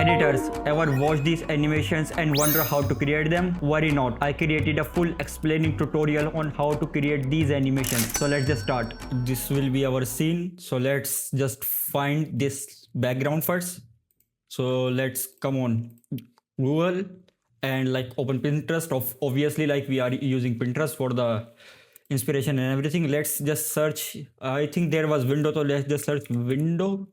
editors, ever watch these animations and wonder how to create them? Worry not, I created a full explaining tutorial on how to create these animations. So let's just start. This will be our scene. So let's just find this background first. So let's come on Google and like open Pinterest. Obviously, like we are using Pinterest for the inspiration and everything. Let's just search. I think there was window, so let's just search window.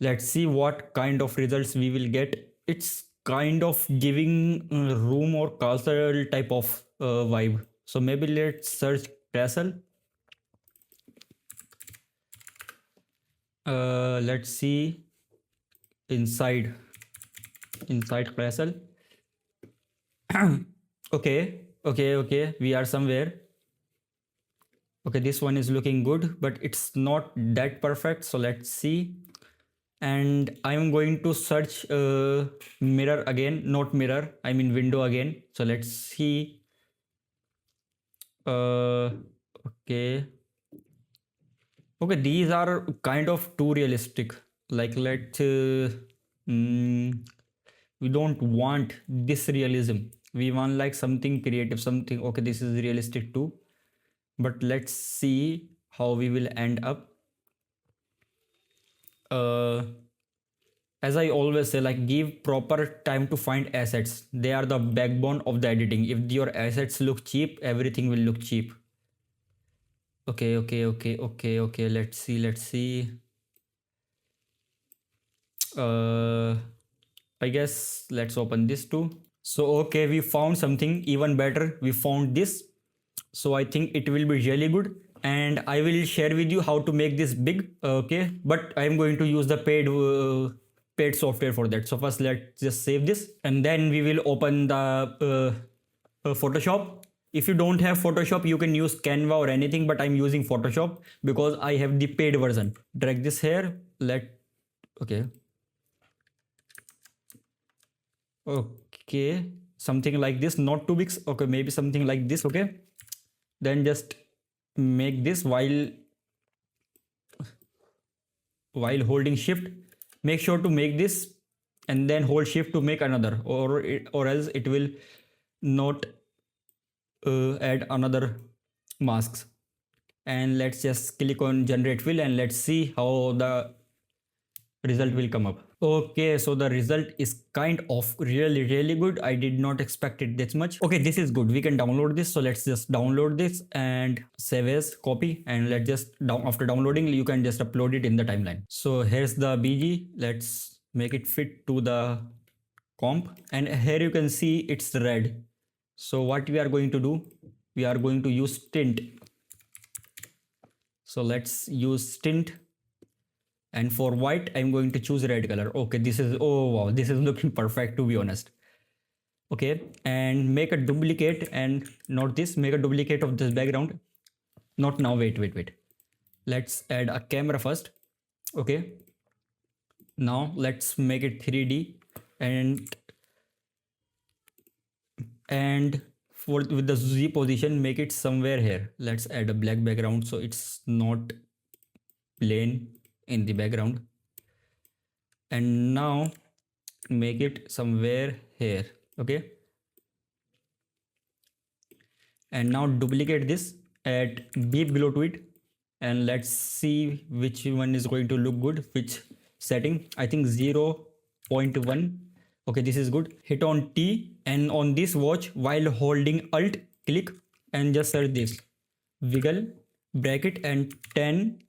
Let's see what kind of results we will get. It's kind of giving room or castle type of vibe. So maybe let's search castle. Let's see inside castle. okay, we are somewhere. Okay, this one is looking good, but it's not that perfect. So let's see. And I'm going to search mirror again, not mirror, I mean window again. So let's see. Okay, these are kind of too realistic. Like we don't want this realism. We want like something creative, something. Okay, this is realistic too, but let's see how we will end up. As I always say, like give proper time to find assets. They are the backbone of the editing. If your assets look cheap, everything will look cheap. Okay. Let's see. I guess let's open this too. So okay, we found something even better. We found this. So I think it will be really good. And I will share with you how to make this big. Okay, but I'm going to use the paid software for that. So first let's just save this, and then we will open the Photoshop. If you don't have Photoshop, you can use Canva or anything, but I'm using Photoshop because I have the paid version. Drag this here. Okay, something like this, not too big. Okay, maybe something like this. Okay, then just make this while holding shift. Make sure to make this and then hold shift to make another, or else it will not add another masks. And let's just click on generate fill and let's see how the result will come up. Okay, so the result is kind of really good. I did not expect it this much. Okay, this is good. We can download this. So let's just download this and save as copy, and let's just after downloading you can just upload it in the timeline. So here's the BG. Let's make it fit to the comp, and here you can see it's red. So what we are going to do, we are going to use tint. So let's use tint. And for white, I'm going to choose red color. Okay, this is, oh wow, this is looking perfect, to be honest. Okay, and make a duplicate, and not this, make a duplicate of this background. Not now, wait. Let's add a camera first. Okay, now let's make it 3D, and with the Z position, make it somewhere here. Let's add a black background so it's not plain in the background, and now make it somewhere here. Okay, and now duplicate this, add beep below to it, and let's see which one is going to look good, which setting. I think 0.1. okay, this is good. Hit on T, and on this watch while holding Alt, click and just search this wiggle bracket and 10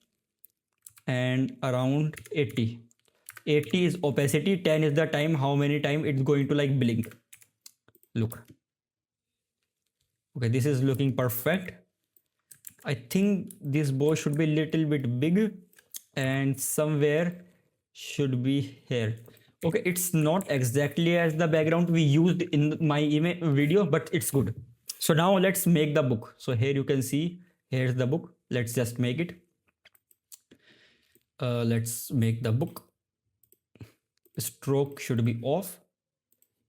and around 80 is opacity, 10 is the time, how many time it's going to like blink. Look, okay, this is looking perfect. I think this bow should be little bit big, and somewhere should be here. Okay, it's not exactly as the background we used in my video, but it's good. So now let's make the book. So here you can see, here's the book. Let's just make it. Let's make the book. Stroke should be off,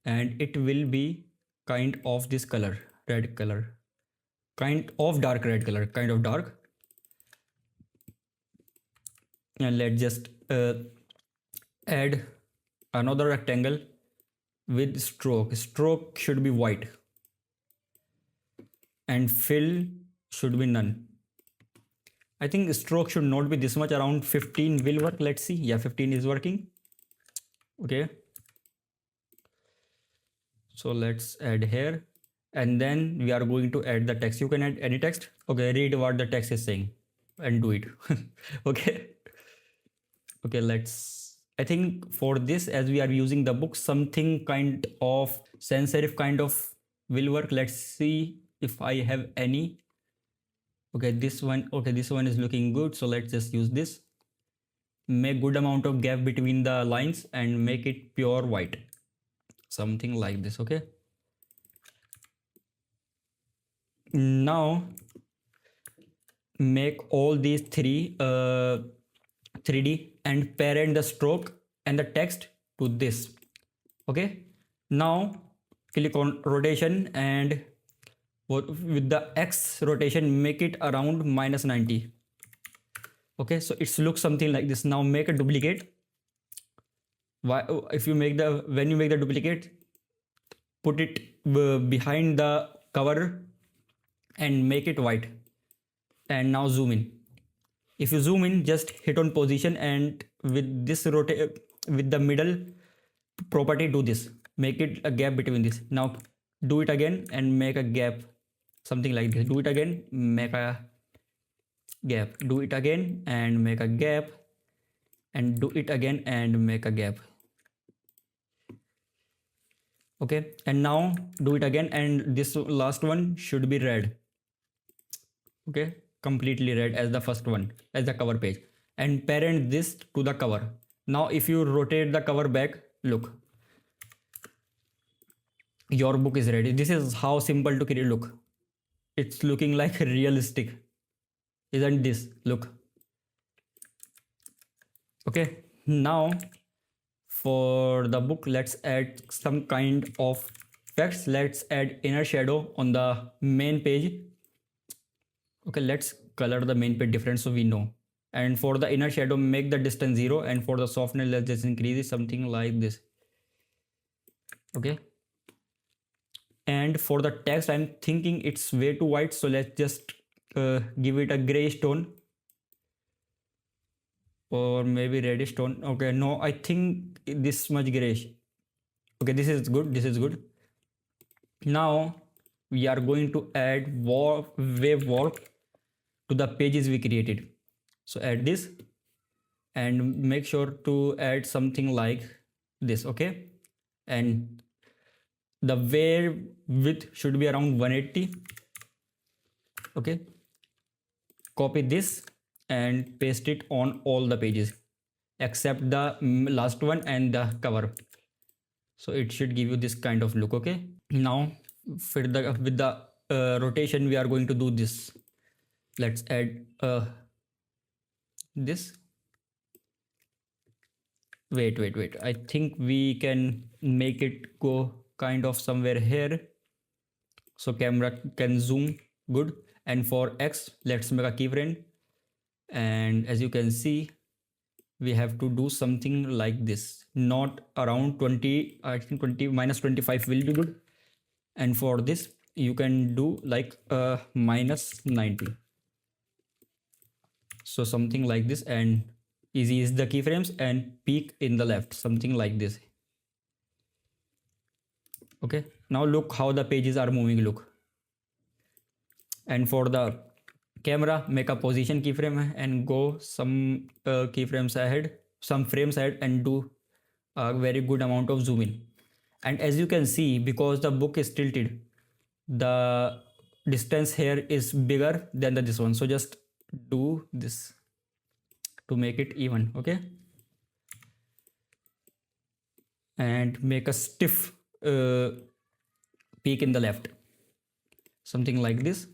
and it will be kind of this color, red color, kind of dark red color, kind of dark. And let's just add another rectangle with stroke should be white, and fill should be none. I think stroke should not be this much, around 15 will work. Let's see. Yeah, 15 is working. Okay, so let's add here, and then we are going to add the text. You can add any text. Okay, read what the text is saying and do it. Okay, okay, let's, I think for this, as we are using the book, something kind of sans serif kind of will work. Let's see if I have any. Okay, this one, okay, this one is looking good, so let's just use this. Make good amount of gap between the lines and make it pure white, something like this. Okay, now make all these three 3D and parent the stroke and the text to this. Okay, now click on rotation, and with the X rotation make it around -90. Okay, so it looks something like this. Now make a duplicate. If you make the, when you make the duplicate, put it behind the cover and make it white, and now zoom in. If you zoom in, just hit on position, and with this rotate, with the middle property, do this, make it a gap between this. Now do it again and make a gap, something like this. Do it again, make a gap, do it again and make a gap, and do it again and make a gap. Okay, and now do it again, and this last one should be red. Okay, completely red as the first one, as the cover page, and parent this to the cover. Now if you rotate the cover back, look, your book is ready. This is how simple to create. Look, it's looking like realistic, isn't this? Look. Okay, now for the book, let's add some kind of effects. Let's add inner shadow on the main page. Okay, let's color the main page different so we know. And for the inner shadow, make the distance 0, and for the softness, let's just increase it, something like this. Okay, and for the text, I'm thinking it's way too white, so let's just give it a grayish tone, or maybe reddish tone. Okay, no, I think this much grayish. Okay, this is good, this is good. Now we are going to add wave warp to the pages we created. So add this and make sure to add something like this. Okay, and the wave width should be around 180. Okay, copy this and paste it on all the pages except the last one and the cover, so it should give you this kind of look. Okay, now with the rotation, we are going to do this. Let's add this. Wait, I think we can make it go kind of somewhere here, so camera can zoom good. And for X, let's make a keyframe, and as you can see, we have to do something like this, not around 20. I think 20 minus 25 will be good. And for this, you can do like -90, so something like this, and easy is the keyframes, and peak in the left, something like this. Okay, now look how the pages are moving. Look, and for the camera, make a position keyframe and go some keyframes ahead, some frames ahead, and do a very good amount of zoom in. And as you can see, because the book is tilted, the distance here is bigger than this one, so just do this to make it even. Okay, and make a stiff peak in the left, something like this.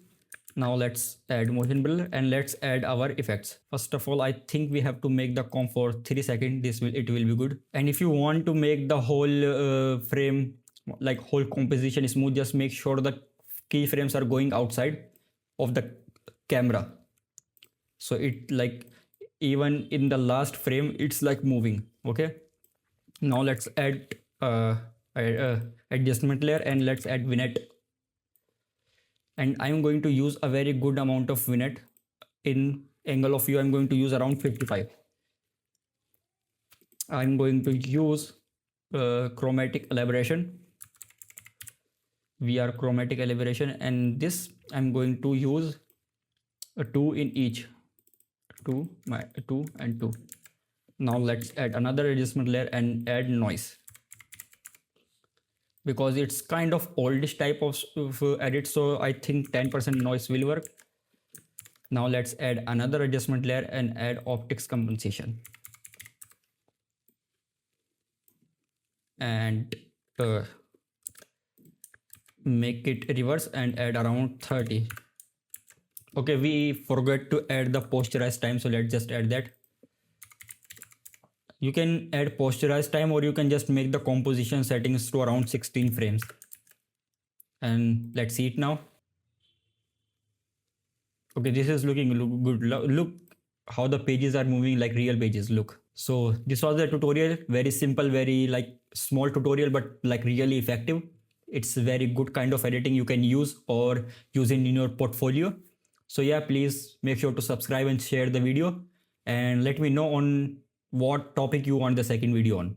Now let's add motion blur, and let's add our effects. First of all, I think we have to make the comp for 3 seconds. It will be good. And if you want to make the whole frame, like whole composition smooth, just make sure the keyframes are going outside of the camera, so it like even in the last frame it's like moving. Okay, Now let's add adjustment layer and let's add vignette. And I'm going to use a very good amount of vignette. In angle of view, I'm going to use around 55. I'm going to use chromatic elaboration. We are chromatic elaboration, and this I'm going to use a 2 in each. 2 and 2. Now let's add another adjustment layer and add noise, because it's kind of oldish type of edit, so I think 10% noise will work. Now let's add another adjustment layer and add optics compensation, and make it reverse and add around 30. Okay, we forgot to add the posterize time, so let's just add that. You can add posterize time, or you can just make the composition settings to around 16 frames. And let's see it now. Okay, this is looking good. Look how the pages are moving like real pages. Look. So this was the tutorial. Very simple, very like small tutorial, but like really effective. It's very good kind of editing you can use or use it in your portfolio. So yeah, please make sure to subscribe and share the video, and let me know on what topic you want the second video on.